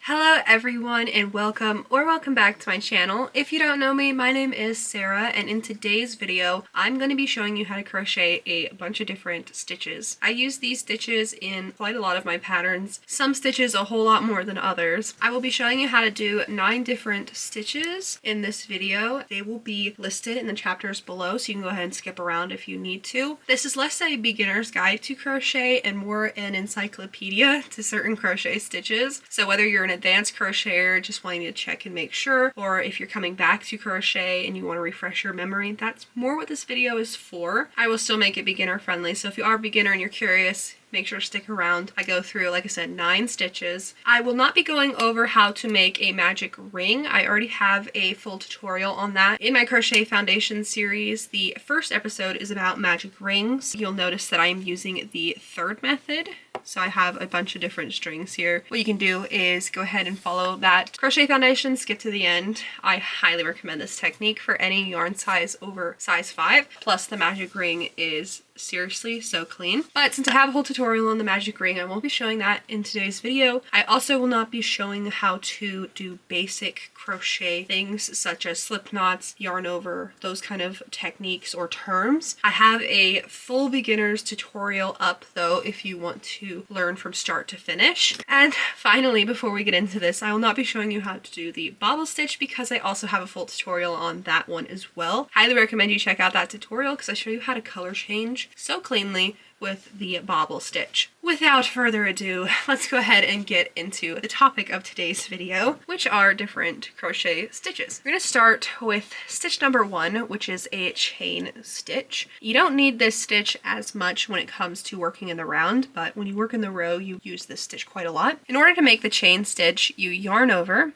Hello everyone and welcome back to my channel. If you don't know me, my name is Sarah, and in today's video I'm going to be showing you how to crochet a bunch of different stitches. I use these stitches in quite a lot of my patterns, some stitches a whole lot more than others. I will be showing you how to do 9 different stitches in this video. They will be listed in the chapters below, so you can go ahead and skip around if you need to. This is less a beginner's guide to crochet and more an encyclopedia to certain crochet stitches. So whether you're an advanced crocheter just wanting to check and make sure, or if you're coming back to crochet and you want to refresh your memory, that's more what this video is for. I will still make it beginner friendly, so if you are a beginner and you're curious, make sure to stick around. I go through, like I said, 9 stitches. I will not be going over how to make a magic ring. I already have a full tutorial on that in my Crochet Foundation series. The first episode is about magic rings. You'll notice that I am using the third method. So I have a bunch of different strings here. What you can do is go ahead and follow that Crochet Foundation, skip to the end. I highly recommend this technique for any yarn size over size 5. Plus the magic ring is seriously so clean. But since I have a whole tutorial on the magic ring, I won't be showing that in today's video. I also will not be showing how to do basic crochet things such as slip knots, yarn over, those kind of techniques or terms. I have a full beginner's tutorial up though if you want to learn from start to finish. And finally, before we get into this, I will not be showing you how to do the bobble stitch because I also have a full tutorial on that one as well. Highly recommend you check out that tutorial because I show you how to color change so cleanly with the bobble stitch. Without further ado, let's go ahead and get into the topic of today's video, which are different crochet stitches. We're going to start with stitch number 1, which is a chain stitch. You don't need this stitch as much when it comes to working in the round, but when you work in the row, you use this stitch quite a lot. In order to make the chain stitch, you yarn over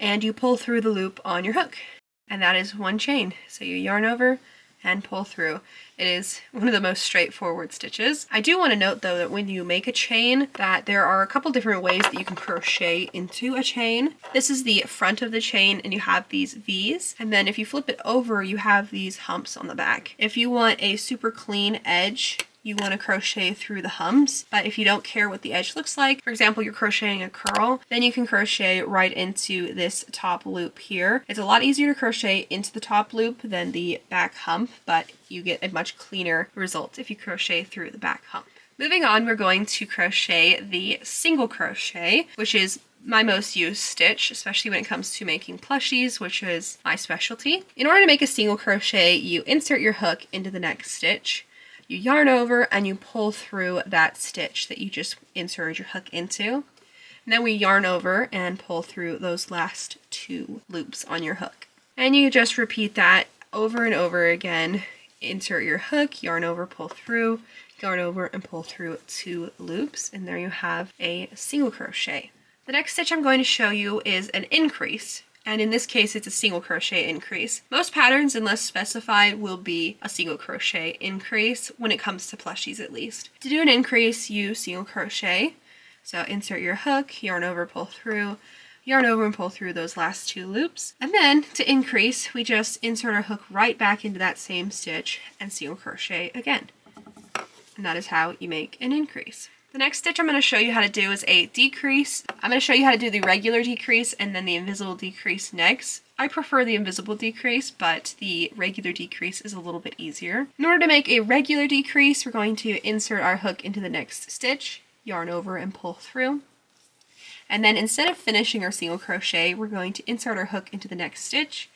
and you pull through the loop on your hook. And that is one chain. So you yarn over and pull through. It is one of the most straightforward stitches. I do want to note though that when you make a chain that there are a couple different ways that you can crochet into a chain. This is the front of the chain and you have these V's, and then if you flip it over you have these humps on the back. If you want a super clean edge, you want to crochet through the humps, but if you don't care what the edge looks like, for example you're crocheting a curl, then you can crochet right into this top loop here. It's a lot easier to crochet into the top loop than the back hump, but you get a much cleaner result if you crochet through the back hump. Moving on, we're going to crochet the single crochet, which is my most used stitch, especially when it comes to making plushies, which is my specialty. In order to make a single crochet, you insert your hook into the next stitch, you yarn over and you pull through that stitch that you just inserted your hook into. And then we yarn over and pull through those last 2 loops on your hook. And you just repeat that over and over again. Insert your hook, yarn over, pull through, yarn over and pull through 2 loops, and there you have a single crochet. The next stitch I'm going to show you is an increase. And in this case, it's a single crochet increase. Most patterns, unless specified, will be a single crochet increase when it comes to plushies at least. To do an increase, you single crochet. So insert your hook, yarn over, pull through, yarn over and pull through those last 2 loops. And then to increase, we just insert our hook right back into that same stitch and single crochet again. And that is how you make an increase. The next stitch I'm going to show you how to do is a decrease. I'm going to show you how to do the regular decrease and then the invisible decrease next. I prefer the invisible decrease, but the regular decrease is a little bit easier. In order to make a regular decrease, we're going to insert our hook into the next stitch, yarn over and pull through. And then instead of finishing our single crochet, we're going to insert our hook into the next stitch,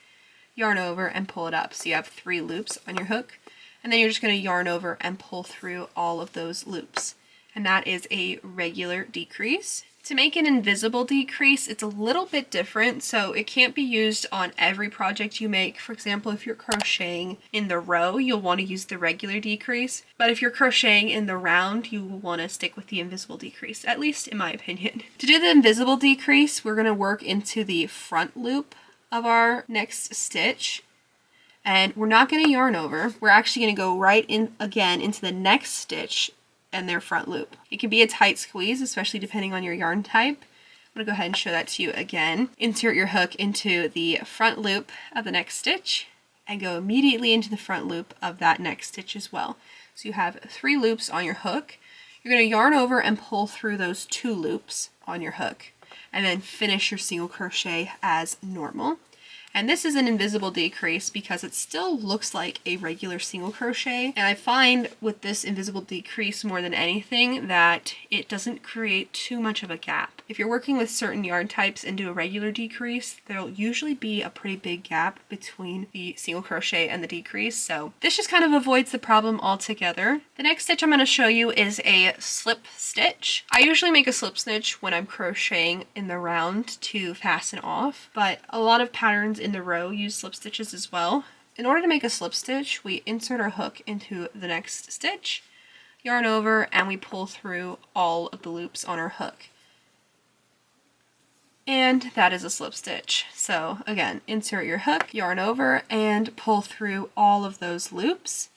yarn over and pull it up. So you have 3 loops on your hook, and then you're just going to yarn over and pull through all of those loops. And that is a regular decrease. To make an invisible decrease, it's a little bit different, so it can't be used on every project you make. For example, if you're crocheting in the row, you'll want to use the regular decrease, but if you're crocheting in the round, you will want to stick with the invisible decrease, at least in my opinion. To do the invisible decrease, we're going to work into the front loop of our next stitch, and we're not going to yarn over. We're actually going to go right in again into the next stitch and their front loop. It can be a tight squeeze, especially depending on your yarn type. I'm going to go ahead and show that to you again. Insert your hook into the front loop of the next stitch and go immediately into the front loop of that next stitch as well. So you have 3 loops on your hook. You're going to yarn over and pull through those 2 loops on your hook. and then finish your single crochet as normal. And this is an invisible decrease because it still looks like a regular single crochet. And I find with this invisible decrease more than anything that it doesn't create too much of a gap. If you're working with certain yarn types and do a regular decrease, there'll usually be a pretty big gap between the single crochet and the decrease. So this just kind of avoids the problem altogether. The next stitch I'm going to show you is a slip stitch. I usually make a slip stitch when I'm crocheting in the round to fasten off, but a lot of patterns in the row use slip stitches as well. In order to make a slip stitch, we insert our hook into the next stitch, yarn over, and we pull through all of the loops on our hook. And that is a slip stitch. So again, insert your hook, yarn over, and pull through all of those loops.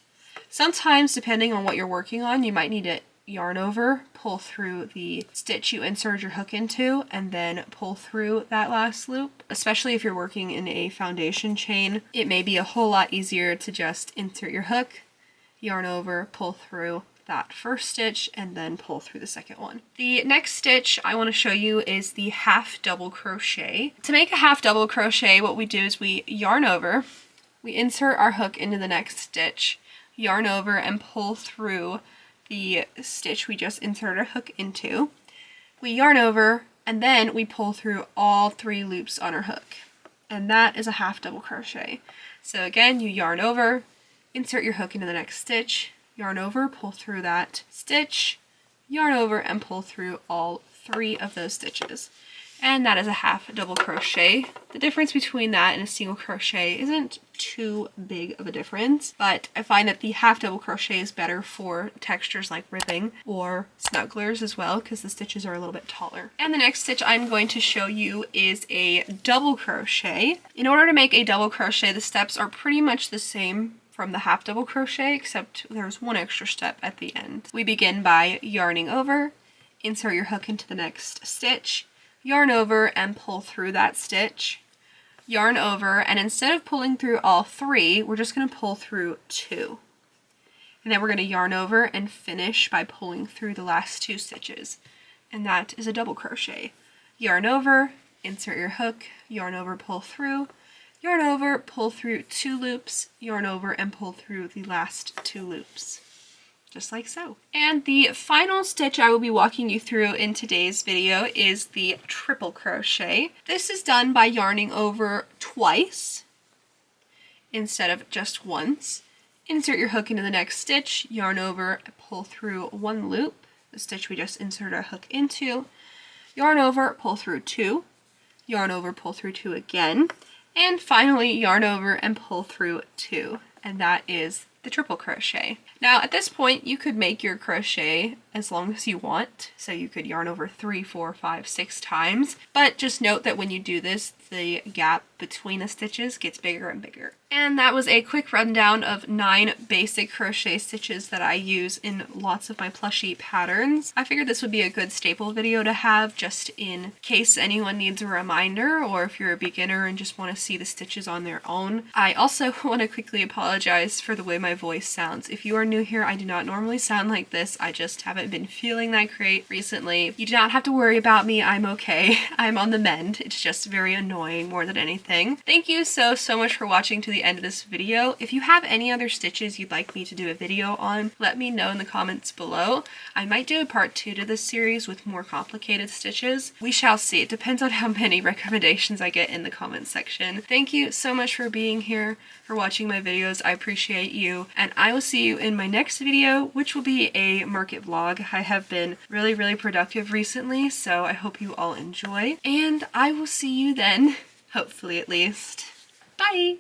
Sometimes, depending on what you're working on, you might need to yarn over, pull through the stitch you inserted your hook into, and then pull through that last loop. Especially if you're working in a foundation chain, it may be a whole lot easier to just insert your hook, yarn over, pull through that first stitch, and then pull through the second one. The next stitch I want to show you is the half double crochet. To make a half double crochet, what we do is we yarn over, we insert our hook into the next stitch, yarn over, and pull through the stitch we just inserted our hook into. We yarn over, and then we pull through all 3 loops on our hook. And that is a half double crochet. So again, you yarn over, insert your hook into the next stitch, yarn over, pull through that stitch, yarn over, and pull through all 3 of those stitches. And that is a half double crochet. The difference between that and a single crochet isn't too big of a difference, but I find that the half double crochet is better for textures like ribbing or snugglers as well, because the stitches are a little bit taller. And the next stitch I'm going to show you is a double crochet. In order to make a double crochet, the steps are pretty much the same from the half double crochet, except there's one extra step at the end. We begin by yarning over, insert your hook into the next stitch, yarn over and pull through that stitch, yarn over, and instead of pulling through all 3, we're just going to pull through 2. And then we're going to yarn over and finish by pulling through the last 2 stitches. And that is a double crochet. Yarn over, insert your hook, yarn over, pull through, yarn over, pull through 2 loops, yarn over, and pull through the last 2 loops. Just like so. And the final stitch I will be walking you through in today's video is the triple crochet. This is done by yarning over twice instead of just once. Insert your hook into the next stitch, yarn over, pull through 1 loop, the stitch we just inserted our hook into, yarn over, pull through 2, yarn over, pull through 2 again, and finally yarn over and pull through 2. And that is the triple crochet. Now at this point you could make your crochet as long as you want, so you could yarn over 3, 4, 5, 6 times, but just note that when you do this, the gap between the stitches gets bigger and bigger. And that was a quick rundown of 9 basic crochet stitches that I use in lots of my plushie patterns. I figured this would be a good staple video to have just in case anyone needs a reminder, or if you're a beginner and just want to see the stitches on their own. I also want to quickly apologize for the way my voice sounds. If you are new here, I do not normally sound like this. I just haven't been feeling that great recently. You do not have to worry about me. I'm okay. I'm on the mend. It's just very annoying more than anything. Thank you so much for watching to the end of this video. If you have any other stitches you'd like me to do a video on, let me know in the comments below. I might do a part 2 to this series with more complicated stitches. We shall see. It depends on how many recommendations I get in the comments section. Thank you so much for being here, for watching my videos. I appreciate you, and I will see you in my next video, which will be a market vlog. I have been really productive recently, so I hope you all enjoy, and I will see you then, hopefully at least. Bye!